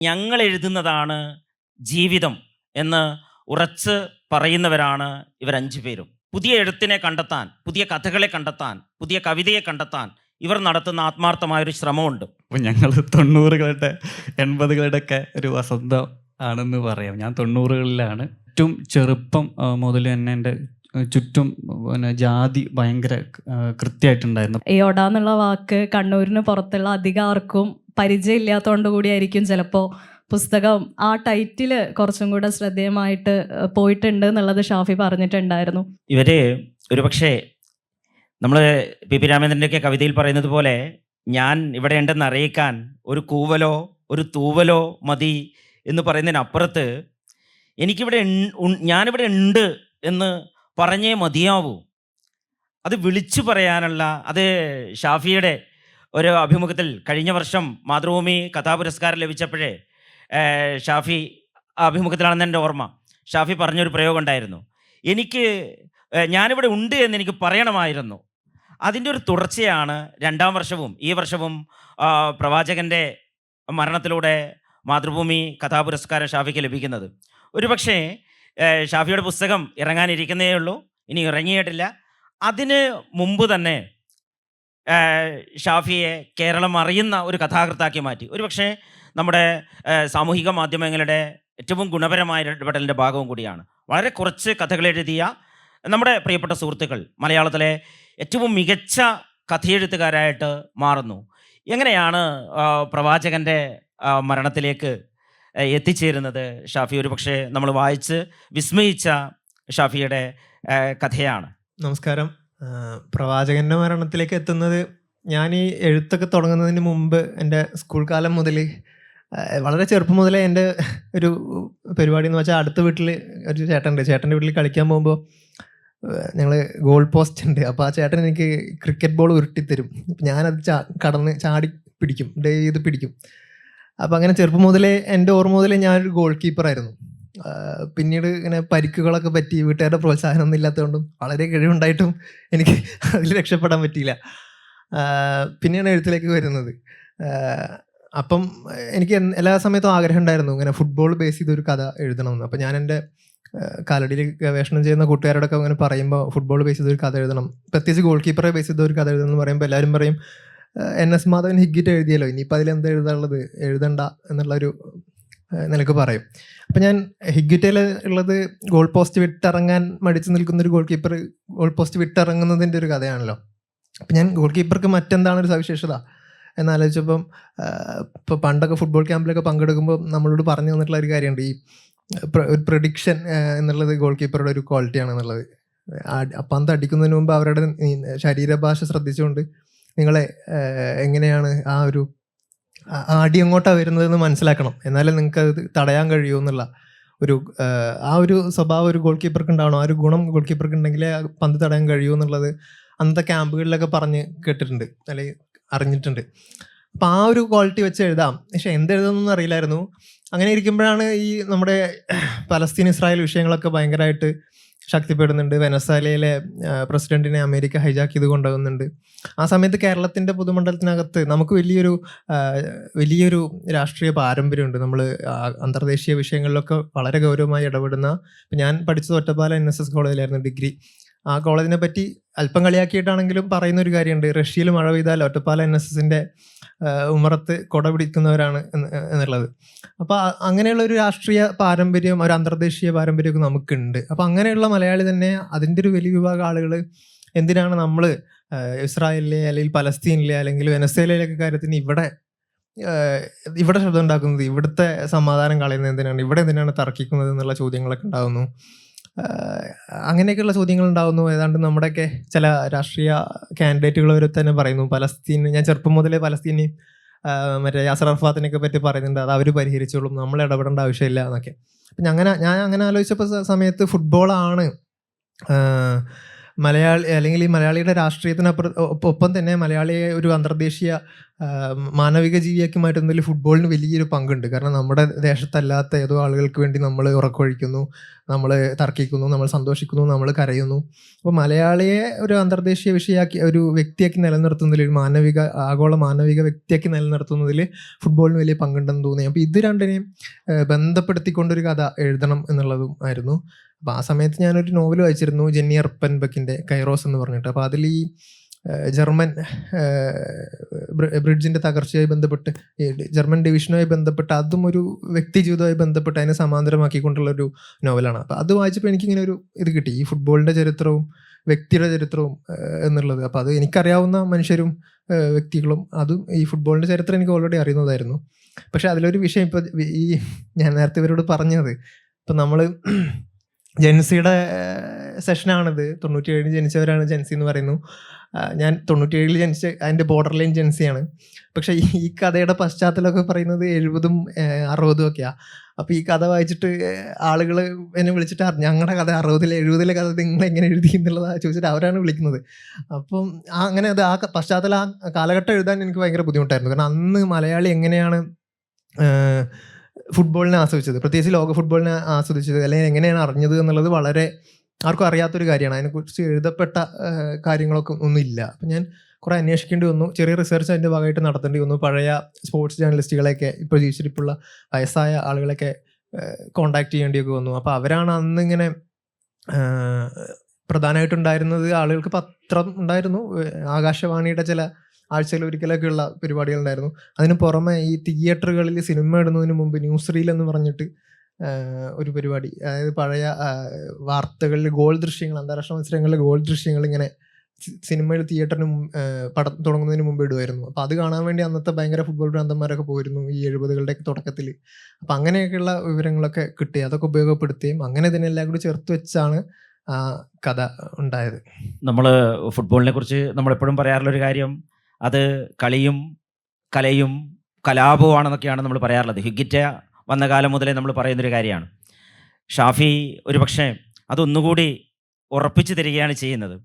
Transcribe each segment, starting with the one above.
ഞങ്ങൾ എഴുതുന്നതാണ് ജീവിതം എന്ന് ഉറച്ച് പറയുന്നവരാണ് ഇവർ 5 പേരും. പുതിയ എഴുത്തിനെ കണ്ടെത്താൻ, പുതിയ കഥകളെ കണ്ടെത്താൻ, പുതിയ കവിതയെ കണ്ടെത്താൻ ഇവർ നടത്തുന്ന ആത്മാർത്ഥമായൊരു ശ്രമമുണ്ട്. അപ്പം ഞങ്ങൾ 90കളുടെ 80കളുടെ ഒക്കെ ഒരു വസന്തം ആണെന്ന് പറയാം. ഞാൻ 90കളിലാണ്. ഏറ്റവും ചെറുപ്പം മുതൽ തന്നെ എൻ്റെ ചുറ്റും പിന്നെ ജാതി ഭയങ്കര കൃത്യമായിട്ടുണ്ടായിരുന്നു. യോട എന്നുള്ള വാക്ക് കണ്ണൂരിന് പുറത്തുള്ള അധികം ആർക്കും പരിചയമില്ലാത്തതുകൊണ്ട് കൂടിയായിരിക്കും ചിലപ്പോൾ പുസ്തകം ആ ടൈറ്റിൽ കുറച്ചും കൂടെ ശ്രദ്ധേയമായിട്ട് പോയിട്ടുണ്ട് എന്നുള്ളത് ഷാഫി പറഞ്ഞിട്ടുണ്ടായിരുന്നു. ഇവര് ഒരുപക്ഷെ നമ്മൾ പി രാമേന്ദ്രൻ്റെയൊക്കെ കവിതയിൽ പറയുന്നത് പോലെ ഞാൻ ഇവിടെ ഉണ്ടെന്ന് അറിയിക്കാൻ ഒരു കൂവലോ ഒരു തൂവലോ മതി എന്ന് പറയുന്നതിനപ്പുറത്ത് ഞാനിവിടെ ഉണ്ട് എന്ന് പറഞ്ഞേ മതിയാവൂ. അത് വിളിച്ചു പറയാനുള്ള അത് ഷാഫിയുടെ ഒരു അഭിമുഖത്തിൽ കഴിഞ്ഞ വർഷം മാതൃഭൂമി കഥാപുരസ്കാരം ലഭിച്ചപ്പോഴേ ഷാഫി അഭിമുഖത്തിലാണെന്ന് എൻ്റെ ഓർമ്മ. ഷാഫി പറഞ്ഞൊരു പ്രയോഗം ഉണ്ടായിരുന്നു, ഞാനിവിടെ ഉണ്ട് എന്ന് എനിക്ക് പറയണമായിരുന്നു. അതിൻ്റെ ഒരു തുടർച്ചയാണ് 2ാം വർഷവും ഈ വർഷവും പ്രവാചകൻ്റെ മരണത്തിലൂടെ മാതൃഭൂമി കഥാപുരസ്കാരം ഷാഫിക്ക് ലഭിക്കുന്നത്. ഒരുപക്ഷെ ഷാഫിയുടെ പുസ്തകം ഇറങ്ങാനിരിക്കുന്നേ ഉള്ളൂ, ഇനി ഇറങ്ങിയിട്ടില്ല. അതിന് മുമ്പ് തന്നെ ഷാഫിയെ കേരളം അറിയുന്ന ഒരു കഥാകൃത്താക്കി മാറ്റി. ഒരുപക്ഷെ നമ്മുടെ സാമൂഹിക മാധ്യമങ്ങളുടെ ഏറ്റവും ഗുണപരമായ ഇടപെടലിൻ്റെ ഭാഗവും കൂടിയാണ്. വളരെ കുറച്ച് കഥകൾ എഴുതിയ നമ്മുടെ പ്രിയപ്പെട്ട സുഹൃത്തുക്കൾ മലയാളത്തിലെ ഏറ്റവും മികച്ച കഥയെഴുത്തുകാരായിട്ട് മാറുന്നു. എങ്ങനെയാണ് പ്രവാചകൻ്റെ മരണത്തിലേക്ക് എത്തിച്ചേരുന്നത് ഷാഫി? ഒരു പക്ഷേ നമ്മൾ വായിച്ച് വിസ്മയിച്ച ഷാഫിയുടെ കഥയാണ്. നമസ്കാരം. പ്രവാചകൻ്റെ മരണത്തിലേക്ക് എത്തുന്നത് ഞാൻ ഈ എഴുത്തൊക്കെ തുടങ്ങുന്നതിന് മുമ്പ് എൻ്റെ സ്കൂൾ കാലം മുതൽ വളരെ ചെറുപ്പം മുതലേ എൻ്റെ ഒരു പരിപാടി എന്ന് വെച്ചാൽ അടുത്ത വീട്ടിൽ ഒരു ചേട്ടൻ്റെ വീട്ടിൽ കളിക്കാൻ പോകുമ്പോൾ ഞങ്ങൾ ഗോൾ പോസ്റ്റ് ഉണ്ട്. അപ്പോൾ ആ ചേട്ടൻ എനിക്ക് ക്രിക്കറ്റ് ബോൾ ഉരുട്ടിത്തരും. ഞാനത് ചാടി പിടിക്കും, ഡൈവ് ചെയ്ത് പിടിക്കും. അപ്പം അങ്ങനെ ചെറുപ്പം മുതലേ എൻ്റെ ഓർമ്മ മുതലേ ഞാനൊരു ഗോൾ കീപ്പറായിരുന്നു. പിന്നീട് ഇങ്ങനെ പരിക്കുകളൊക്കെ പറ്റി വീട്ടുകാരുടെ പ്രോത്സാഹനമൊന്നും ഇല്ലാത്തതുകൊണ്ടും വളരെ കഴിവുണ്ടായിട്ടും എനിക്ക് അതിൽ രക്ഷപ്പെടാൻ പറ്റിയില്ല. പിന്നെയാണ് എഴുത്തിലേക്ക് വരുന്നത്. അപ്പം എനിക്ക് എല്ലാ സമയത്തും ആഗ്രഹം ഉണ്ടായിരുന്നു ഇങ്ങനെ ഫുട്ബോൾ ബേസ് ചെയ്തൊരു കഥ എഴുതണമെന്ന്. അപ്പം ഞാൻ എൻ്റെ കാലടിയിൽ ഗവേഷണം ചെയ്യുന്ന കൂട്ടുകാരോടൊക്കെ അങ്ങനെ പറയുമ്പോൾ ഫുട്ബോൾ ബേസ് ചെയ്തൊരു കഥ എഴുതണം, പ്രത്യേകിച്ച് ഗോൾ കീപ്പറെ ബേസ് ചെയ്തൊരു കഥ എഴുതണം എന്ന് പറയുമ്പോൾ എല്ലാവരും പറയും NS മാധവൻ ഹിഗ്ഗിറ്റ് എഴുതിയല്ലോ, ഇനിയിപ്പോൾ അതിലെന്താ എഴുതാനുള്ളത്, എഴുതണ്ട എന്നുള്ളൊരു നിലക്ക് പറയും. അപ്പം ഞാൻ ഹിഗ്ഗിറ്റയിൽ ഉള്ളത് ഗോൾ പോസ്റ്റ് വിട്ടിറങ്ങാൻ മടിച്ചു നിൽക്കുന്നൊരു ഗോൾ കീപ്പർ ഗോൾ പോസ്റ്റ് വിട്ടിറങ്ങുന്നതിൻ്റെ ഒരു കഥയാണല്ലോ. അപ്പം ഞാൻ ഗോൾ കീപ്പർക്ക് മറ്റെന്താണ് ഒരു സവിശേഷത എന്നാലോചിച്ചപ്പം ഇപ്പോൾ പണ്ടൊക്കെ ഫുട്ബോൾ ക്യാമ്പിലൊക്കെ പങ്കെടുക്കുമ്പോൾ നമ്മളോട് പറഞ്ഞു തന്നിട്ടുള്ള ഒരു കാര്യമുണ്ട്, ഈ ഒരു പ്രഡിക്ഷൻ എന്നുള്ളത് ഗോൾ കീപ്പറുടെ ഒരു ക്വാളിറ്റിയാണെന്നുള്ളത്. പന്ത് അടിക്കുന്നതിന് മുമ്പ് അവരുടെ ശരീരഭാഷ ശ്രദ്ധിച്ചുകൊണ്ട് നിങ്ങളെ എങ്ങനെയാണ് ആ ഒരു അടി എങ്ങോട്ടാണ് വരുന്നതെന്ന് മനസ്സിലാക്കണം, എന്നാലേ നിങ്ങൾക്ക് അത് തടയാൻ കഴിയൂ എന്നുള്ള ആ ഒരു സ്വഭാവം ഒരു ഗോൾ കീപ്പർക്ക് ഉണ്ടാവണം. ആ ഒരു ഗുണം ഗോൾ കീപ്പർക്ക് ഉണ്ടെങ്കിലേ പന്ത് തടയാൻ കഴിയൂ എന്നുള്ളത് അന്നത്തെ ക്യാമ്പുകളിലൊക്കെ പറഞ്ഞ് കേട്ടിട്ടുണ്ട്, അല്ലെങ്കിൽ അറിഞ്ഞിട്ടുണ്ട്. അപ്പം ആ ഒരു ക്വാളിറ്റി വെച്ച് എഴുതാം. പക്ഷെ എന്തെഴുതുന്നൊന്നും അറിയില്ലായിരുന്നു. അങ്ങനെ ഇരിക്കുമ്പോഴാണ് ഈ നമ്മുടെ പലസ്തീൻ ഇസ്രായേൽ വിഷയങ്ങളൊക്കെ ഭയങ്കരമായിട്ട് ശക്തിപ്പെടുന്നുണ്ട്. വെനസ്വേലയിലെ പ്രസിഡന്റിനെ അമേരിക്ക ഹൈജാക്ക് ചെയ്ത് കൊണ്ടുപോകുന്നുണ്ട്. ആ സമയത്ത് കേരളത്തിൻ്റെ പൊതുമണ്ഡലത്തിനകത്ത് നമുക്ക് വലിയൊരു രാഷ്ട്രീയ പാരമ്പര്യമുണ്ട്. നമ്മൾ അന്തർദേശീയ വിഷയങ്ങളിലൊക്കെ വളരെ ഗൗരവമായി ഇടപെടുന്ന. ഞാൻ പഠിച്ചത് ഒറ്റപ്പാലം NSS കോളേജിലായിരുന്നു ഡിഗ്രി. ആ കോളേജിനെ പറ്റി അല്പം കളിയാക്കിയിട്ടാണെങ്കിലും പറയുന്നൊരു കാര്യമുണ്ട്, റഷ്യയിൽ മഴ പെയ്താൽ ഒറ്റപ്പാലം NSSൻ്റെ ഉമ്മറത്ത് കൊട പിടിക്കുന്നവരാണ് എന്നുള്ളത്. അപ്പോൾ അങ്ങനെയുള്ള ഒരു രാഷ്ട്രീയ പാരമ്പര്യം, ഒരു അന്തർദേശീയ പാരമ്പര്യമൊക്കെ നമുക്കുണ്ട്. അപ്പോൾ അങ്ങനെയുള്ള മലയാളി തന്നെ അതിൻ്റെ ഒരു വലിയ വിഭാഗം ആളുകൾ എന്തിനാണ് നമ്മൾ ഇസ്രായേലിലെ അല്ലെങ്കിൽ പലസ്തീനിലെ അല്ലെങ്കിൽ വെനസ്വേലയിലൊക്കെ കാര്യത്തിന് ഇവിടെ ശബ്ദം ഉണ്ടാക്കുന്നത്, ഇവിടുത്തെ സമാധാനം കളയുന്നത് എന്തിനാണ്, ഇവിടെ എന്തിനാണ് തർക്കിക്കുന്നത് എന്നുള്ള ചോദ്യങ്ങളൊക്കെ ഉണ്ടാകുന്നു. അങ്ങനെയൊക്കെയുള്ള ചോദ്യങ്ങൾ ഉണ്ടാകുന്നു. ഏതാണ്ട് നമ്മുടെയൊക്കെ ചില രാഷ്ട്രീയ കാൻഡിഡേറ്റുകൾ വരെ തന്നെ പറയുന്നു പലസ്തീൻ, ഞാൻ ചെറുപ്പം മുതലേ പലസ്തീനി മറ്റേ യാസർ അറഫാത്തിനെയൊക്കെ പറ്റി പറയുന്നുണ്ട്, അത് അവർ പരിഹരിച്ചോളും, നമ്മൾ ഇടപെടേണ്ട ആവശ്യമില്ല എന്നൊക്കെ. അപ്പം ഞാൻ അങ്ങനെ ആലോചിച്ചപ്പോൾ സമയത്ത് ഫുട്ബോളാണ് മലയാളി അല്ലെങ്കിൽ ഈ മലയാളിയുടെ ഒപ്പം തന്നെ മലയാളിയെ ഒരു അന്തർദേശീയ മാനവിക ജീവിയാക്കി മാറ്റുന്നതിൽ ഫുട്ബോളിന് വലിയൊരു പങ്കുണ്ട്. കാരണം നമ്മുടെ ദേശത്തല്ലാത്ത ഏതോ ആളുകൾക്ക് വേണ്ടി നമ്മൾ ഉറക്കമൊഴിക്കുന്നു, നമ്മൾ തർക്കിക്കുന്നു, നമ്മൾ സന്തോഷിക്കുന്നു, നമ്മൾ കരയുന്നു. അപ്പോൾ മലയാളിയെ ഒരു അന്തർദേശീയ വിഷയമാക്കി, ഒരു വ്യക്തിയാക്കി നിലനിർത്തുന്നതിൽ, ഒരു ആഗോള മാനവിക വ്യക്തിയാക്കി നിലനിർത്തുന്നതിൽ ഫുട്ബോളിന് വലിയ പങ്കുണ്ടെന്ന് തോന്നി. അപ്പോൾ ഇത് രണ്ടിനെയും ബന്ധപ്പെടുത്തിക്കൊണ്ടൊരു കഥ എഴുതണം എന്നുള്ളതും ആയിരുന്നു. അപ്പോൾ ആ സമയത്ത് ഞാനൊരു നോവൽ വായിച്ചിരുന്നു, ജെന്നി എർപ്പൻബെക്കിൻ്റെ കൈറോസ് എന്ന് പറഞ്ഞിട്ട്. അപ്പോൾ അതിൽ ഈ ജർമ്മൻ ബ്രിഡ്ജിൻ്റെ തകർച്ചയായി ബന്ധപ്പെട്ട്, ജർമ്മൻ ഡിവിഷനുമായി ബന്ധപ്പെട്ട്, അതും ഒരു വ്യക്തി ജീവിതവുമായി ബന്ധപ്പെട്ട് അതിനെ സമാന്തരമാക്കിക്കൊണ്ടുള്ളൊരു നോവലാണ്. അപ്പോൾ അത് വായിച്ചപ്പോൾ എനിക്കിങ്ങനെ ഒരു ഇത് കിട്ടി, ഈ ഫുട്ബോളിൻ്റെ ചരിത്രവും വ്യക്തിയുടെ ചരിത്രവും എന്നുള്ളത്. അപ്പോൾ അത് എനിക്കറിയാവുന്ന മനുഷ്യരും വ്യക്തികളും, അതും ഈ ഫുട്ബോളിൻ്റെ ചരിത്രം എനിക്ക് ഓൾറെഡി അറിയുന്നതായിരുന്നു. പക്ഷെ അതിലൊരു വിഷയം ഇപ്പോൾ ഈ ഞാൻ നേരത്തെ ഇവരോട് പറഞ്ഞത്, ഇപ്പം നമ്മൾ ജെൻസിയുടെ സെഷനാണിത്. 97 ജനിച്ചവരാണ് ജെൻസി എന്ന് പറയുന്നു. ഞാൻ 97 ജനിച്ച അതിൻ്റെ ബോർഡർ ലൈൻ ജെൻസിയാണ്. പക്ഷേ ഈ കഥയുടെ പശ്ചാത്തലമൊക്കെ പറയുന്നത് 70-ഉം 60-ഉം ഒക്കെയാണ്. അപ്പോൾ ഈ കഥ വായിച്ചിട്ട് ആളുകൾ എന്നെ വിളിച്ചിട്ട് ഞങ്ങളുടെ കഥ 60-ലെ 70-ലെ കഥ നിങ്ങൾ എങ്ങനെ എഴുതി എന്നുള്ളതാണ് ചോദിച്ചിട്ട് അവരാണ് വിളിക്കുന്നത്. അപ്പം അങ്ങനെ അത് ആ പശ്ചാത്തലം, ആ കാലഘട്ടം എഴുതാൻ എനിക്ക് ഭയങ്കര ബുദ്ധിമുട്ടായിരുന്നു. കാരണം അന്ന് മലയാളി എങ്ങനെയാണ് ഫുട്ബോളിനെ ആസ്വദിച്ചത്, പ്രത്യേകിച്ച് ലോക ഫുട്ബോളിനെ ആസ്വദിച്ചത്, അല്ലെങ്കിൽ എങ്ങനെയാണ് അറിഞ്ഞത് എന്നുള്ളത് വളരെ ആർക്കും അറിയാത്തൊരു കാര്യമാണ്. അതിനെക്കുറിച്ച് എഴുതപ്പെട്ട കാര്യങ്ങളൊക്കെ ഒന്നുമില്ല. അപ്പം ഞാൻ കുറേ അന്വേഷിക്കേണ്ടി വന്നു, ചെറിയ റിസർച്ച് അതിൻ്റെ ഭാഗമായിട്ട് നടത്തേണ്ടി വന്നു. പഴയ സ്പോർട്സ് ജേർണലിസ്റ്റുകളെയൊക്കെ, ഇപ്പോൾ ജീവിച്ചിരിപ്പുള്ള വയസ്സായ ആളുകളെയൊക്കെ കോണ്ടാക്ട് ചെയ്യേണ്ടിയൊക്കെ വന്നു. അപ്പോൾ അവരാണ് അന്നിങ്ങനെ പ്രധാനമായിട്ടുണ്ടായിരുന്നത്. ആളുകൾക്ക് പത്രം ഉണ്ടായിരുന്നു, ആകാശവാണിയുടെ ചില ആഴ്ചയിൽ ഒരിക്കലൊക്കെയുള്ള പരിപാടികളുണ്ടായിരുന്നു. അതിന് പുറമെ ഈ തിയേറ്ററുകളിൽ സിനിമ ഇടുന്നതിന് മുമ്പ് ന്യൂസ് റീൽ എന്ന് പറഞ്ഞിട്ട് ഒരു പരിപാടി, അതായത് പഴയ വാർത്തകളിൽ ഗോൾ ദൃശ്യങ്ങൾ, അന്താരാഷ്ട്ര മത്സരങ്ങളിലെ ഗോൾ ദൃശ്യങ്ങൾ ഇങ്ങനെ സിനിമയിൽ തിയേറ്ററിന് പടം തുടങ്ങുന്നതിന് മുമ്പ് ഇടുമായിരുന്നു. അപ്പോൾ അത് കാണാൻ വേണ്ടി അന്നത്തെ ഭയങ്കര ഫുട്ബോൾ ഭ്രാന്തന്മാരൊക്കെ പോയിരുന്നു ഈ 70-കളുടെ തുടക്കത്തിൽ. അപ്പം അങ്ങനെയൊക്കെയുള്ള വിവരങ്ങളൊക്കെ കിട്ടി, അതൊക്കെ ഉപയോഗപ്പെടുത്തുകയും അങ്ങനെ ഇതിനെല്ലാം കൂടി ചേർത്ത് വെച്ചാണ് ആ കഥ ഉണ്ടായത്. നമ്മൾ ഫുട്ബോളിനെ കുറിച്ച് നമ്മളെപ്പോഴും പറയാറുള്ളൊരു കാര്യം, അത് കളിയും കലയും കലാപവുമാണെന്നൊക്കെയാണ് നമ്മൾ പറയാറുള്ളത്. ഹിഗ്ഗിറ്റ വന്ന കാലം മുതലേ നമ്മൾ പറയുന്നൊരു കാര്യമാണ്. ഷാഫി ഒരു പക്ഷേ അതൊന്നുകൂടി ഉറപ്പിച്ചു തരികയാണ് ചെയ്യുന്നത്.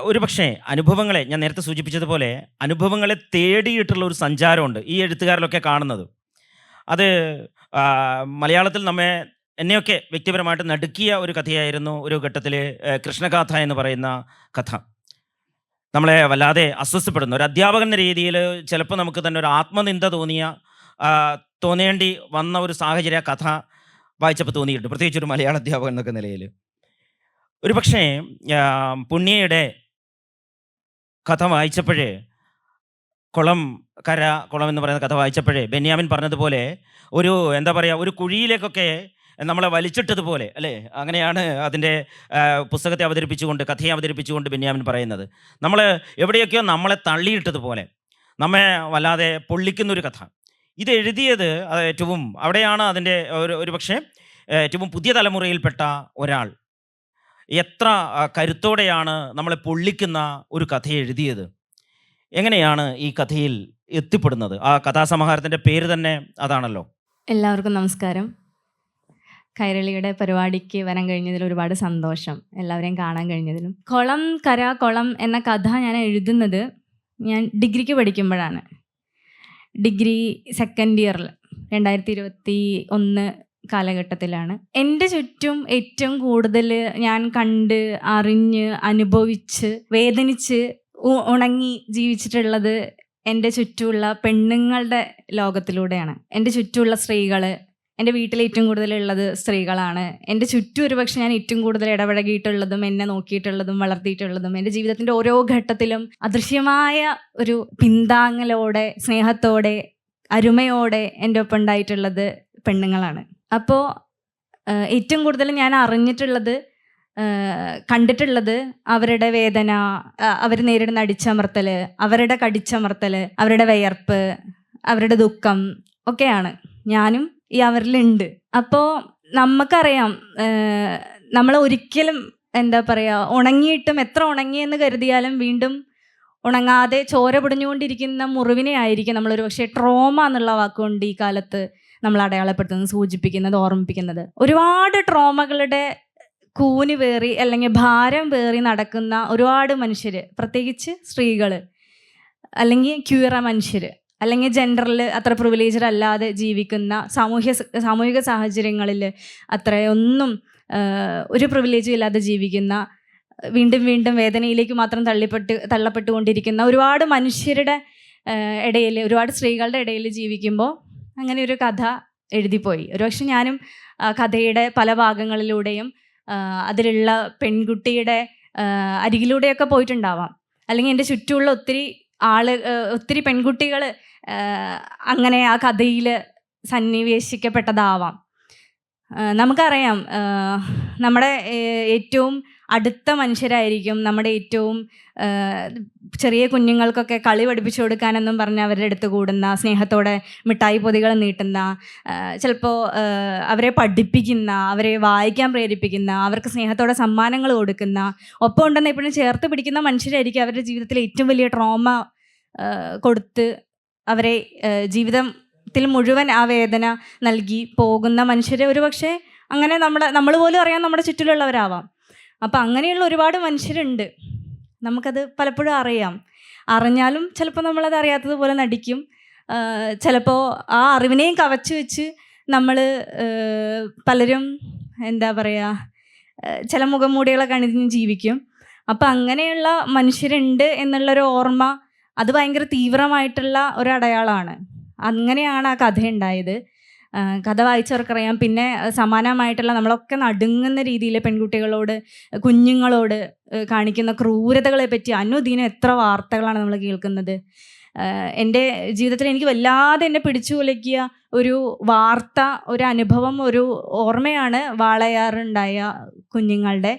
ഒരു പക്ഷേ അനുഭവങ്ങളെ, ഞാൻ നേരത്തെ സൂചിപ്പിച്ചതുപോലെ അനുഭവങ്ങളെ തേടിയിട്ടുള്ള ഒരു സഞ്ചാരമുണ്ട് ഈ എഴുത്തുകാരിലൊക്കെ കാണുന്നത്. അത് മലയാളത്തിൽ എന്നെയൊക്കെ വ്യക്തിപരമായിട്ട് നടുക്കിയ ഒരു കഥയായിരുന്നു ഒരു ഘട്ടത്തിൽ കൃഷ്ണഗാഥ എന്ന് പറയുന്ന കഥ. നമ്മളെ വല്ലാതെ അസ്വസ്ഥപ്പെടുന്നു. ഒരു അധ്യാപകൻ എന്ന രീതിയിൽ ചിലപ്പോൾ നമുക്ക് തന്നെ ഒരു ആത്മനിന്ദ തോന്നേണ്ടി വന്ന ഒരു സാഹചര്യ കഥ വായിച്ചപ്പോൾ തോന്നിയിട്ടുണ്ട്, പ്രത്യേകിച്ച് ഒരു മലയാള അധ്യാപകൻ എന്നൊക്കെ നിലയിൽ. ഒരു പക്ഷേ പുണ്യയുടെ കഥ വായിച്ചപ്പോഴേ, കുളം എന്ന് പറയുന്ന കഥ വായിച്ചപ്പോഴേ ബെന്യാമിൻ പറഞ്ഞതുപോലെ ഒരു എന്താ പറയുക, ഒരു കുഴിയിലേക്കൊക്കെ നമ്മളെ വലിച്ചിട്ടതുപോലെ അല്ലേ, അങ്ങനെയാണ് അതിൻ്റെ പുസ്തകത്തെ അവതരിപ്പിച്ചുകൊണ്ട്, കഥയെ അവതരിപ്പിച്ചുകൊണ്ട് ബെന്യാമിൻ പറയുന്നത്. നമ്മൾ എവിടെയൊക്കെയോ നമ്മളെ തള്ളിയിട്ടതുപോലെ, നമ്മെ വല്ലാതെ പൊള്ളിക്കുന്നൊരു കഥ. ഇത് എഴുതിയത് ഏറ്റവും അവിടെയാണ് അതിൻ്റെ ഒരു പക്ഷേ ഏറ്റവും പുതിയ തലമുറയിൽപ്പെട്ട ഒരാൾ എത്ര കരുത്തോടെയാണ് നമ്മളെ പൊള്ളിക്കുന്ന ഒരു കഥ എഴുതിയത്. എങ്ങനെയാണ് ഈ കഥയിൽ എത്തിപ്പെടുന്നത്? ആ കഥാസമാഹാരത്തിൻ്റെ പേര് തന്നെ അതാണല്ലോ. എല്ലാവർക്കും നമസ്കാരം. കൈരളിയുടെ പരിപാടിക്ക് വരാൻ കഴിഞ്ഞതിൽ ഒരുപാട് സന്തോഷം, എല്ലാവരെയും കാണാൻ കഴിഞ്ഞതിലും. കുളം എന്ന കഥ ഞാൻ എഴുതുന്നത് ഞാൻ ഡിഗ്രിക്ക് പഠിക്കുമ്പോഴാണ്. ഡിഗ്രി സെക്കൻഡ് ഇയറിൽ 2021 കാലഘട്ടത്തിലാണ്. എൻ്റെ ചുറ്റും ഏറ്റവും കൂടുതൽ ഞാൻ കണ്ട് അറിഞ്ഞ് അനുഭവിച്ച് വേദനിച്ച് ഉണങ്ങി ജീവിച്ചിട്ടുള്ളത് എൻ്റെ ചുറ്റുമുള്ള പെണ്ണുങ്ങളുടെ ലോകത്തിലൂടെയാണ്. എൻ്റെ ചുറ്റുമുള്ള സ്ത്രീകൾ, എൻ്റെ വീട്ടിൽ ഏറ്റവും കൂടുതലുള്ളത് സ്ത്രീകളാണ്. എൻ്റെ ചുറ്റും ഒരുപക്ഷെ ഞാൻ ഏറ്റവും കൂടുതൽ ഇടപഴകിയിട്ടുള്ളതും എന്നെ നോക്കിയിട്ടുള്ളതും വളർത്തിയിട്ടുള്ളതും എൻ്റെ ജീവിതത്തിൻ്റെ ഓരോ ഘട്ടത്തിലും അദൃശ്യമായ ഒരു പിന്താങ്ങലോടെ, സ്നേഹത്തോടെ, അരുമയോടെ എൻ്റെ ഒപ്പം ഉണ്ടായിട്ടുള്ളത് പെണ്ണുങ്ങളാണ്. അപ്പോൾ ഏറ്റവും കൂടുതൽ ഞാൻ അറിഞ്ഞിട്ടുള്ളത്, കണ്ടിട്ടുള്ളത് അവരുടെ വേദന, അവർ നേരിടുന്ന അടിച്ചമർത്തൽ, അവരുടെ കടിച്ചമർത്തൽ, അവരുടെ വിയർപ്പ്, അവരുടെ ദുഃഖം ഒക്കെയാണ്. ഞാനും ഈ അവരിലുണ്ട്. അപ്പോൾ നമുക്കറിയാം, നമ്മൾ ഒരിക്കലും എന്താ പറയുക, ഉണങ്ങിയിട്ടും എത്ര ഉണങ്ങിയെന്ന് കരുതിയാലും വീണ്ടും ഉണങ്ങാതെ ചോര പൊടിഞ്ഞുകൊണ്ടിരിക്കുന്ന മുറിവിനെ ആയിരിക്കും നമ്മളൊരു പക്ഷേ ട്രോമ എന്നുള്ള വാക്കുകൊണ്ട് ഈ കാലത്ത് നമ്മൾ അടയാളപ്പെടുത്തുന്നത്, സൂചിപ്പിക്കുന്നത്, ഓർമ്മിപ്പിക്കുന്നത്. ഒരുപാട് ട്രോമകളുടെ കൂന് പേറി അല്ലെങ്കിൽ ഭാരം പേറി നടക്കുന്ന ഒരുപാട് മനുഷ്യർ, പ്രത്യേകിച്ച് സ്ത്രീകൾ, അല്ലെങ്കിൽ ക്യൂറ മനുഷ്യർ, അല്ലെങ്കിൽ ജെൻഡറിൽ അത്ര പ്രിവിലേജഡ് അല്ലാതെ ജീവിക്കുന്ന സാമൂഹിക സാഹചര്യങ്ങളിൽ അത്രയൊന്നും ഒരു പ്രിവിലേജും ഇല്ലാതെ ജീവിക്കുന്ന, വീണ്ടും വീണ്ടും വേദനയിലേക്ക് മാത്രം തള്ളപ്പെട്ടുകൊണ്ടിരിക്കുന്ന ഒരുപാട് മനുഷ്യരുടെ ഇടയിൽ, ഒരുപാട് സ്ത്രീകളുടെ ഇടയിൽ ജീവിക്കുമ്പോൾ അങ്ങനെ ഒരു കഥ എഴുതിപ്പോയി. ഒരുപക്ഷെ ഞാനും കഥയുടെ പല ഭാഗങ്ങളിലൂടെയും അതിലുള്ള പെൺകുട്ടിയുടെ അരികിലൂടെയൊക്കെ പോയിട്ടുണ്ടാവാം. അല്ലെങ്കിൽ എൻ്റെ ചുറ്റുമുള്ള ഒത്തിരി പെൺകുട്ടികൾ അങ്ങനെ ആ കഥയിൽ സന്നിവേശിക്കപ്പെട്ടതാവാം. നമുക്കറിയാം, നമ്മുടെ ഏറ്റവും അടുത്ത മനുഷ്യരായിരിക്കും നമ്മുടെ ഏറ്റവും ചെറിയ കുഞ്ഞുങ്ങൾക്കൊക്കെ കളി പഠിപ്പിച്ചു കൊടുക്കാനെന്നും പറഞ്ഞ് അവരുടെ അടുത്ത് കൂടുന്ന, സ്നേഹത്തോടെ മിഠായി പൊതികൾ നീട്ടുന്ന, ചിലപ്പോൾ അവരെ പഠിപ്പിക്കുന്ന, അവരെ വായിക്കാൻ പ്രേരിപ്പിക്കുന്ന, അവർക്ക് സ്നേഹത്തോടെ സമ്മാനങ്ങൾ കൊടുക്കുന്ന, ഒപ്പം ഉണ്ടെന്ന് എപ്പോഴും ചേർത്ത് പിടിക്കുന്ന മനുഷ്യരായിരിക്കും അവരുടെ ജീവിതത്തിലെ ഏറ്റവും വലിയ ട്രോമ കൊടുത്ത് അവരെ ജീവിതത്തിൽ മുഴുവൻ ആ വേദന നൽകി പോകുന്ന മനുഷ്യരെ ഒരുപക്ഷെ അങ്ങനെ നമ്മൾ പോലും അറിയാൻ നമ്മുടെ ചുറ്റിലുള്ളവരാവാം. അപ്പം അങ്ങനെയുള്ള ഒരുപാട് മനുഷ്യരുണ്ട്. നമുക്കത് പലപ്പോഴും അറിഞ്ഞാലും ചിലപ്പോൾ നമ്മളത് അറിയാത്തതുപോലെ നടിക്കും. ചിലപ്പോൾ ആ അറിവിനെയും കവച്ച് വെച്ച് നമ്മൾ പലരും എന്താ പറയുക, ചില മുഖംമൂടികളൊക്കെ അണിഞ്ഞ് ജീവിക്കും. അപ്പം അങ്ങനെയുള്ള മനുഷ്യരുണ്ട് എന്നുള്ളൊരു ഓർമ്മ, അത് ഭയങ്കര തീവ്രമായിട്ടുള്ള ഒരു അടയാളമാണ്. അങ്ങനെയാണ് ആ കഥ ഉണ്ടായത്. കഥ വായിച്ചവർക്കറിയാം. പിന്നെ സമാനമായിട്ടുള്ള നമ്മളൊക്കെ നടുങ്ങുന്ന രീതിയിൽ പെൺകുട്ടികളോട്, കുഞ്ഞുങ്ങളോട് കാണിക്കുന്ന ക്രൂരതകളെ പറ്റി അനുദിനം എത്ര വാർത്തകളാണ് നമ്മൾ കേൾക്കുന്നത്. എൻ്റെ ജീവിതത്തിൽ എനിക്ക് വല്ലാതെ എന്നെ പിടിച്ചു കുലക്കിയ ഒരു വാർത്ത, ഒരു അനുഭവം, ഒരു ഓർമ്മയാണ് വാളയാറുണ്ടായ കുഞ്ഞുങ്ങളുടെ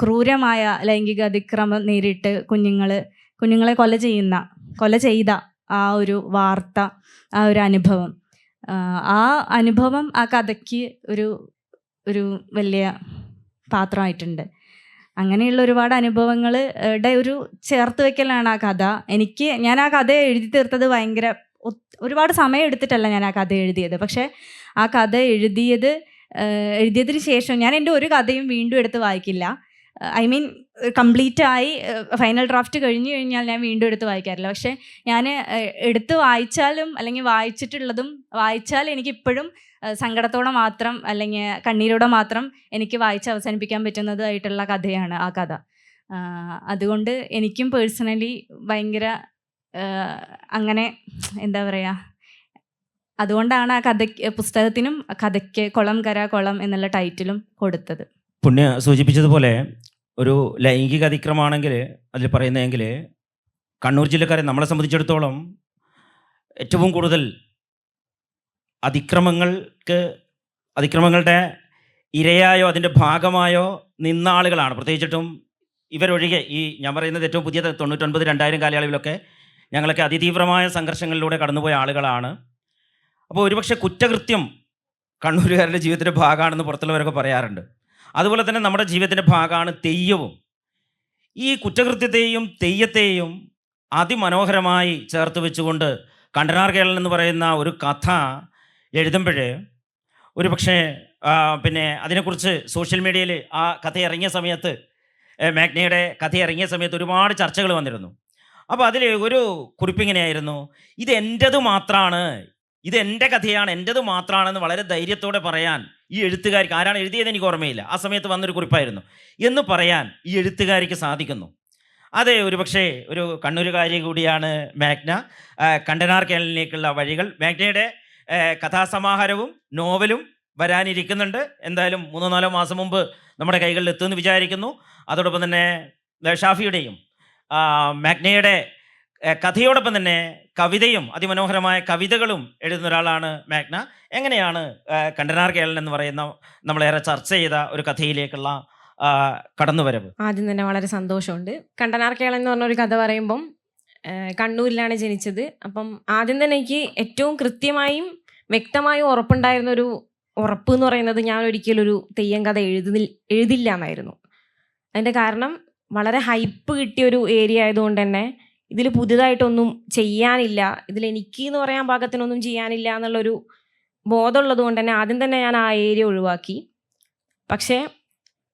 ക്രൂരമായ ലൈംഗിക അതിക്രമം നേരിട്ട് കുഞ്ഞുങ്ങളെ കൊല ചെയ്ത ആ ഒരു വാർത്ത, ആ ഒരു അനുഭവം. ആ അനുഭവം ആ കഥയ്ക്ക് ഒരു വലിയ പാത്രമായിട്ടുണ്ട്. അങ്ങനെയുള്ള ഒരുപാട് അനുഭവങ്ങളുടെ ഒരു ചേർത്ത് വയ്ക്കലാണ് ആ കഥ. ഞാൻ ആ കഥ എഴുതി തീർത്തത് ഒരുപാട് സമയം എടുത്തിട്ടല്ല ഞാൻ ആ കഥ എഴുതിയത്. പക്ഷേ ആ കഥ എഴുതിയതിന് ശേഷം ഞാൻ എൻ്റെ ഒരു കഥയും വീണ്ടും എടുത്ത് വായിക്കില്ല. കംപ്ലീറ്റ് ആയി ഫൈനൽ ഡ്രാഫ്റ്റ് കഴിഞ്ഞു കഴിഞ്ഞാൽ ഞാൻ വീണ്ടും എടുത്ത് വായിക്കാറില്ല. പക്ഷേ ഞാൻ എടുത്ത് വായിച്ചാലും അല്ലെങ്കിൽ വായിച്ചാൽ എനിക്കിപ്പോഴും സങ്കടത്തോടെ മാത്രം അല്ലെങ്കിൽ കണ്ണീരോടെ മാത്രം എനിക്ക് വായിച്ച് അവസാനിപ്പിക്കാൻ പറ്റുന്നതായിട്ടുള്ള കഥയാണ് ആ കഥ. അതുകൊണ്ട് എനിക്കും പേഴ്സണലി ഭയങ്കര അങ്ങനെ എന്താ പറയുക, അതുകൊണ്ടാണ് ആ പുസ്തകത്തിനും കഥയ്ക്ക് കുളം കര കുളം എന്നുള്ള ടൈറ്റിലും കൊടുത്തത്. പുണ്യ സൂചിപ്പിച്ചതുപോലെ ഒരു ലൈംഗിക അതിക്രമമാണെങ്കിൽ അതിൽ പറയുന്നതെങ്കിൽ കണ്ണൂർ ജില്ലക്കാരെ നമ്മളെ സംബന്ധിച്ചിടത്തോളം ഏറ്റവും കൂടുതൽ അതിക്രമങ്ങളുടെ ഇരയായോ അതിൻ്റെ ഭാഗമായോ നിന്ന ആളുകളാണ്. പ്രത്യേകിച്ചിട്ടും ഇവരൊഴികെ ഞാൻ പറയുന്നത് ഏറ്റവും പുതിയ 99, 2000 കാലയളവിലൊക്കെ ഞങ്ങളൊക്കെ അതിതീവ്രമായ സംഘർഷങ്ങളിലൂടെ കടന്നുപോയ ആളുകളാണ്. അപ്പോൾ ഒരുപക്ഷെ കുറ്റകൃത്യം കണ്ണൂരുകാരുടെ ജീവിതത്തിൻ്റെ ഭാഗമാണെന്ന് പുറത്തുള്ളവരൊക്കെ പറയാറുണ്ട്. അതുപോലെ തന്നെ നമ്മുടെ ജീവിതത്തിൻ്റെ ഭാഗമാണ് തെയ്യവും. ഈ കുറ്റകൃത്യത്തെയും തെയ്യത്തെയും അതിമനോഹരമായി ചേർത്ത് വെച്ചുകൊണ്ട് കണ്ടനാർ കേരളം എന്ന് പറയുന്ന ഒരു കഥ എഴുതുമ്പോഴേ ഒരുപക്ഷെ പിന്നെ അതിനെക്കുറിച്ച് സോഷ്യൽ മീഡിയയിൽ ആ കഥ ഇറങ്ങിയ സമയത്ത്, മാഗ്നയുടെ കഥ ഇറങ്ങിയ സമയത്ത് ഒരുപാട് ചർച്ചകൾ വന്നിരുന്നു. അപ്പോൾ അതിൽ ഒരു കുറിപ്പിങ്ങനെയായിരുന്നു, ഇത് എൻ്റെ കഥയാണ്, എൻ്റെത് മാത്രമാണെന്ന് വളരെ ധൈര്യത്തോടെ പറയാൻ ഈ എഴുത്തുകാരിക്ക്, ആരാണ് എഴുതിയത് എനിക്ക് ഓർമ്മയില്ല, ആ സമയത്ത് വന്നൊരു കുറിപ്പായിരുന്നു, എന്ന് പറയാൻ ഈ എഴുത്തുകാരിക്ക് സാധിക്കുന്നു. അതെ, ഒരുപക്ഷെ ഒരു കണ്ണൂരുകാരി കൂടിയാണ് മാഗ്ന. കണ്ടനാർ കേരളിലേക്കുള്ള വഴികൾ, മാഗ്നയുടെ കഥാസമാഹാരവും നോവലും വരാനിരിക്കുന്നുണ്ട്. എന്തായാലും 3-4 മാസം മുമ്പ് നമ്മുടെ കൈകളിൽ എത്തുമെന്ന് വിചാരിക്കുന്നു. അതോടൊപ്പം തന്നെ ഷാഫിയുടെയും മാഗ്നയുടെ കഥയോടൊപ്പം തന്നെ കവിതയും, അതിമനോഹരമായ കവിതകളും എഴുതുന്ന ഒരാളാണ് മാഗ്ന. എങ്ങനെയാണ് കണ്ടനാർ കേരളൻ എന്ന് പറയുന്ന നമ്മളേറെ ചർച്ച ചെയ്ത ഒരു കഥയിലേക്കുള്ള കടന്നുവരവ്? ആദ്യം തന്നെ വളരെ സന്തോഷമുണ്ട്. കണ്ടനാർ കേരളൻ എന്ന് പറഞ്ഞൊരു കഥ പറയുമ്പം കണ്ണൂരിലാണ് ജനിച്ചത്. അപ്പം ആദ്യം തന്നെ എനിക്ക് ഏറ്റവും കൃത്യമായും വ്യക്തമായും ഉറപ്പുണ്ടായിരുന്നൊരു ഉറപ്പ് എന്ന് പറയുന്നത്, ഞാൻ ഒരിക്കലും ഒരു തെയ്യം കഥ എഴുതില്ല എന്നായിരുന്നു. അതിൻ്റെ കാരണം വളരെ ഹൈപ്പ് കിട്ടിയൊരു ഏരിയ ആയതുകൊണ്ട് തന്നെ ഇതിൽ പുതുതായിട്ടൊന്നും ചെയ്യാനില്ല, ഇതിലെനിക്ക് എന്ന് പറയാൻ പാകത്തിനൊന്നും ചെയ്യാനില്ല എന്നുള്ളൊരു ബോധമുള്ളത് കൊണ്ട് തന്നെ ആദ്യം തന്നെ ഞാൻ ആ ഏരിയ ഒഴിവാക്കി. പക്ഷേ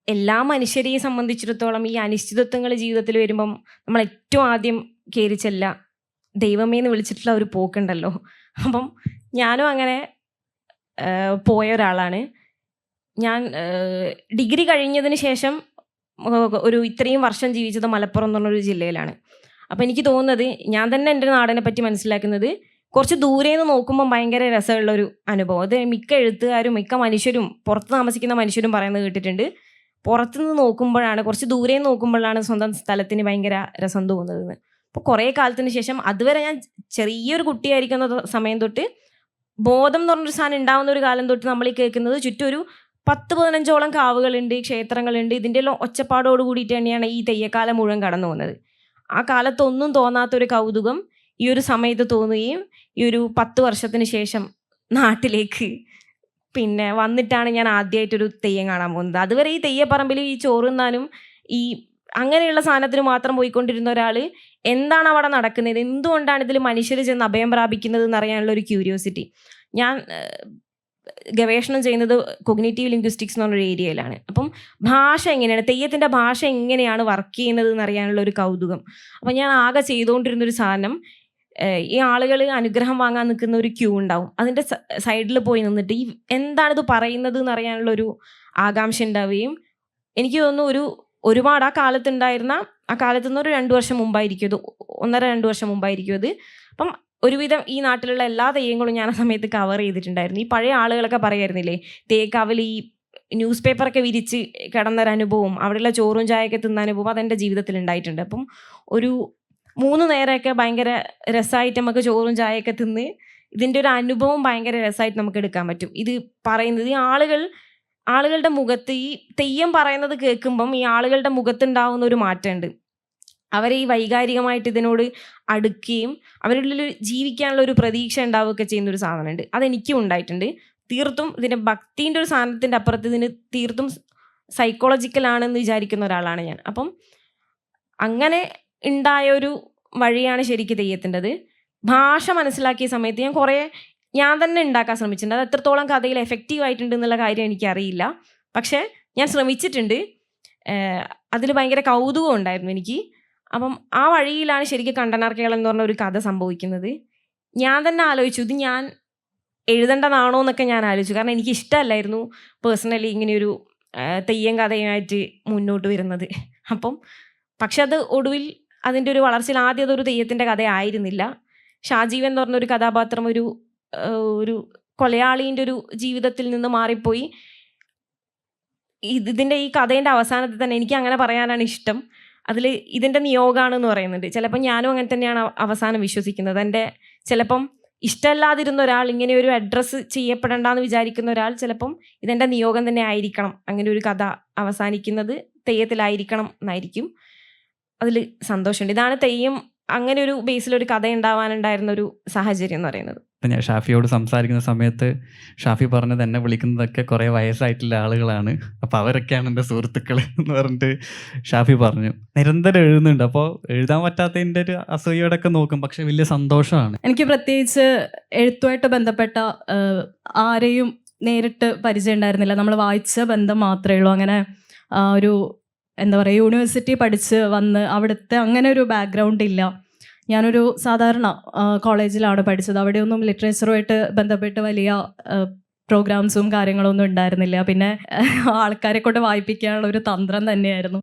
എല്ലാ മനുഷ്യരെയും സംബന്ധിച്ചിടത്തോളം ഈ അനിശ്ചിതത്വങ്ങൾ ജീവിതത്തിൽ വരുമ്പം നമ്മൾ ഏറ്റവും ആദ്യം കയറി ചെല്ല ദൈവമേ എന്ന് വിളിച്ചിട്ടുള്ള ഒരു പോക്കുണ്ടല്ലോ. അപ്പം ഞാനും അങ്ങനെ പോയ ഒരാളാണ്. ഞാൻ ഡിഗ്രി കഴിഞ്ഞതിന് ശേഷം ഒരു ഇത്രയും വർഷം ജീവിച്ചത് മലപ്പുറം എന്നുള്ളൊരു ജില്ലയിലാണ്. അപ്പോൾ എനിക്ക് തോന്നുന്നത്, ഞാൻ തന്നെ എൻ്റെ നാടിനെ പറ്റി മനസ്സിലാക്കുന്നത് കുറച്ച് ദൂരെ നിന്ന് നോക്കുമ്പോൾ ഭയങ്കര രസമുള്ളൊരു അനുഭവം. അത് മിക്ക എഴുത്തുകാരും മിക്ക മനുഷ്യരും പുറത്ത് താമസിക്കുന്ന മനുഷ്യരും പറയുന്നത് കേട്ടിട്ടുണ്ട്. പുറത്തുനിന്ന് നോക്കുമ്പോഴാണ്, കുറച്ച് ദൂരെ നോക്കുമ്പോഴാണ് സ്വന്തം സ്ഥലത്തിന് ഭയങ്കര രസം തോന്നുന്നത്. അപ്പോൾ കുറേ കാലത്തിന് ശേഷം, അതുവരെ ഞാൻ ചെറിയൊരു കുട്ടിയായിരിക്കുന്ന സമയം തൊട്ട് ബോധം എന്ന് പറഞ്ഞൊരു സാധനം ഉണ്ടാകുന്ന ഒരു കാലം തൊട്ട് നമ്മൾ ഈ കേൾക്കുന്നത് ചുറ്റും ഒരു 10-15ഓളം കാവുകളുണ്ട്, ക്ഷേത്രങ്ങളുണ്ട്. ഇതിൻ്റെ എല്ലാം ഒച്ചപ്പാടോട് കൂടിയിട്ട് തന്നെയാണ് ഈ തെയ്യക്കാലം മുഴുവൻ കടന്നു പോകുന്നത്. ആ കാലത്തൊന്നും തോന്നാത്തൊരു കൗതുകം ഈ ഒരു സമയത്ത് തോന്നുകയും ഈ ഒരു 10 വർഷത്തിന് ശേഷം നാട്ടിലേക്ക് പിന്നെ വന്നിട്ടാണ് ഞാൻ ആദ്യമായിട്ടൊരു തെയ്യം കാണാൻ പോകുന്നത്. അതുവരെ ഈ തെയ്യപ്പറമ്പിൽ ഈ ചോറുന്നാനും ഈ അങ്ങനെയുള്ള സാധനത്തിന് മാത്രം പോയിക്കൊണ്ടിരുന്ന ഒരാൾ എന്താണ് അവിടെ നടക്കുന്നത്, എന്തുകൊണ്ടാണ് ഇതിൽ മനുഷ്യർ ചെന്ന് അഭയം പ്രാപിക്കുന്നത് എന്നറിയാനുള്ള ഒരു ക്യൂരിയോസിറ്റി. ഞാൻ ഗവേഷണം ചെയ്യുന്നത് കൊഗ്നിറ്റീവ് ലിംഗ്വിസ്റ്റിക്സ് എന്ന് പറഞ്ഞൊരു ഏരിയയിലാണ്. അപ്പം ഭാഷ എങ്ങനെയാണ്, തെയ്യത്തിൻ്റെ ഭാഷ എങ്ങനെയാണ് വർക്ക് ചെയ്യുന്നത് എന്നറിയാനുള്ള ഒരു കൗതുകം. അപ്പം ഞാൻ ആകെ ചെയ്തുകൊണ്ടിരുന്നൊരു സാധനം, ഈ ആളുകൾ അനുഗ്രഹം വാങ്ങാൻ നിൽക്കുന്ന ഒരു ക്യൂ ഉണ്ടാവും, അതിൻ്റെ സൈഡിൽ പോയി നിന്നിട്ട് ഈ എന്താണിത് പറയുന്നത് എന്നറിയാനുള്ളൊരു ആകാംക്ഷ ഉണ്ടാവുകയും, എനിക്ക് തോന്നുന്നു ഒരുപാട് ആ കാലത്ത് നിന്ന് ഒരു 2 വർഷം മുമ്പായിരിക്കും ഇത്, 1.5-2 വർഷം മുമ്പായിരിക്കും അത്. അപ്പം ഒരുവിധം ഈ നാട്ടിലുള്ള എല്ലാ തെയ്യങ്ങളും ഞാൻ ആ സമയത്ത് കവർ ചെയ്തിട്ടുണ്ടായിരുന്നു. ഈ പഴയ ആളുകളൊക്കെ പറയായിരുന്നില്ലേ, തേക്കാവിൽ ഈ ന്യൂസ് പേപ്പറൊക്കെ വിരിച്ച് കിടന്നൊരനുഭവം, അവിടെയുള്ള ചോറും ചായയൊക്കെ തിന്ന അനുഭവം അതെൻ്റെ ജീവിതത്തിൽ ഉണ്ടായിട്ടുണ്ട്. അപ്പം ഒരു 3 നേരമൊക്കെ ഭയങ്കര രസമായിട്ട് നമുക്ക് ചോറും ചായയൊക്കെ തിന്ന് ഇതിൻ്റെ ഒരു അനുഭവം ഭയങ്കര രസമായിട്ട് നമുക്ക് എടുക്കാൻ പറ്റും. ഇത് പറയുന്നത് ഈ ആളുകളുടെ മുഖത്ത്, ഈ തെയ്യം പറയുന്നത് കേൾക്കുമ്പം ഈ ആളുകളുടെ മുഖത്തുണ്ടാവുന്ന ഒരു മാറ്റമുണ്ട്. അവരെ ഈ വൈകാരികമായിട്ട് ഇതിനോട് അടുക്കുകയും അവരുടെ ഉള്ളിൽ ജീവിക്കാനുള്ള ഒരു പ്രതീക്ഷ ഉണ്ടാവുകയൊക്കെ ചെയ്യുന്നൊരു സാധനമുണ്ട്. അതെനിക്കും ഉണ്ടായിട്ടുണ്ട്. തീർത്തും ഇതിൻ്റെ ഭക്തിൻ്റെ ഒരു സാധനത്തിൻ്റെ അപ്പുറത്ത് ഇതിന് തീർത്തും സൈക്കോളജിക്കലാണെന്ന് വിചാരിക്കുന്ന ഒരാളാണ് ഞാൻ. അപ്പം അങ്ങനെ ഉണ്ടായ ഒരു വഴിയാണ് ശരിക്കും തെയ്യത്തിൻ്റെത്. ഭാഷ മനസ്സിലാക്കിയ സമയത്ത് ഞാൻ തന്നെ ഉണ്ടാക്കാൻ ശ്രമിച്ചിട്ടുണ്ട്. അത് എത്രത്തോളം കഥയിൽ എഫക്റ്റീവ് ആയിട്ടുണ്ട് എന്നുള്ള കാര്യം എനിക്കറിയില്ല, പക്ഷേ ഞാൻ ശ്രമിച്ചിട്ടുണ്ട്. അതിൽ ഭയങ്കര കൗതുകം ഉണ്ടായിരുന്നു എനിക്ക്. അപ്പം ആ വഴിയിലാണ് ശരിക്കും കണ്ടനാർ കേളൻ എന്ന് പറഞ്ഞ ഒരു കഥ സംഭവിക്കുന്നത്. ഞാൻ തന്നെ ആലോചിച്ചു, ഇത് ഞാൻ എഴുതേണ്ടതാണോ എന്നൊക്കെ ഞാൻ ആലോചിച്ചു. കാരണം എനിക്ക് ഇഷ്ടമല്ലായിരുന്നു പേഴ്സണലി ഇങ്ങനെയൊരു തെയ്യം കഥയുമായിട്ട് മുന്നോട്ട് വരുന്നത്. പക്ഷെ അത് ഒടുവിൽ അതിൻ്റെ ഒരു വളർച്ചയിൽ ആദ്യം അതൊരു തെയ്യത്തിൻ്റെ കഥയായിരുന്നില്ല. ഷാജീവൻ എന്ന് പറഞ്ഞൊരു കഥാപാത്രം ഒരു കൊലയാളീൻ്റെ ഒരു ജീവിതത്തിൽ നിന്ന് മാറിപ്പോയി. ഇതിൻ്റെ ഈ കഥേൻ്റെ അവസാനത്തിൽ തന്നെ എനിക്ക് അങ്ങനെ പറയാനാണ് ഇഷ്ടം. അതിൽ ഇതിൻ്റെ നിയോഗമാണെന്ന് പറയുന്നുണ്ട്. ചിലപ്പം ഞാനും അങ്ങനെ തന്നെയാണ് അവസാനം വിശ്വസിക്കുന്നത്. ചിലപ്പം ഇഷ്ടമല്ലാതിരുന്ന ഒരാൾ, ഇങ്ങനെ ഒരു അഡ്രസ്സ് ചെയ്യപ്പെടണ്ടെന്ന് വിചാരിക്കുന്ന ഒരാൾ, ചിലപ്പം ഇതെൻ്റെ നിയോഗം തന്നെ ആയിരിക്കണം, അങ്ങനെ ഒരു കഥ അവസാനിക്കുന്നത് തെയ്യത്തിലായിരിക്കണം എന്നായിരിക്കും. അതിൽ സന്തോഷമുണ്ട്. ഇതാണ് തെയ്യം അങ്ങനെ ഒരു ബേസിലൊരു കഥ ഉണ്ടാവാനുണ്ടായിരുന്ന ഒരു സാഹചര്യം എന്ന് പറയുന്നത്. ഞാൻ ഷാഫിയോട് സംസാരിക്കുന്ന സമയത്ത് ഷാഫി പറഞ്ഞത് എന്നെ വിളിക്കുന്നതൊക്കെ കുറേ വയസ്സായിട്ടുള്ള ആളുകളാണ്, അപ്പോൾ അവരൊക്കെയാണ് എൻ്റെ സുഹൃത്തുക്കൾ എന്ന് പറഞ്ഞിട്ട് ഷാഫി പറഞ്ഞു. നിരന്തരം എഴുതുന്നുണ്ട്, അപ്പോൾ എഴുതാൻ പറ്റാത്തതിൻ്റെ ഒരു അസൂയോടൊക്കെ നോക്കും, പക്ഷെ വലിയ സന്തോഷമാണ്. എനിക്ക് പ്രത്യേകിച്ച് എഴുത്തുമായിട്ട് ബന്ധപ്പെട്ട ആരെയും നേരിട്ട് പരിചയം ഉണ്ടായിരുന്നില്ല. നമ്മൾ വായിച്ച ബന്ധം മാത്രമേ ഉള്ളൂ. അങ്ങനെ ഒരു എന്താ പറയുക, യൂണിവേഴ്സിറ്റി പഠിച്ച് വന്ന് അവിടുത്തെ അങ്ങനെ ഒരു ബാക്ക്ഗ്രൗണ്ട് ഇല്ല. ഞാനൊരു സാധാരണ കോളേജിലാണ് പഠിച്ചത്. അവിടെയൊന്നും ലിറ്ററേച്ചറുമായിട്ട് ബന്ധപ്പെട്ട് വലിയ പ്രോഗ്രാംസും കാര്യങ്ങളൊന്നും ഉണ്ടായിരുന്നില്ല. പിന്നെ ആൾക്കാരെ കൊണ്ട് വായിപ്പിക്കാനുള്ള ഒരു തന്ത്രം തന്നെയായിരുന്നു.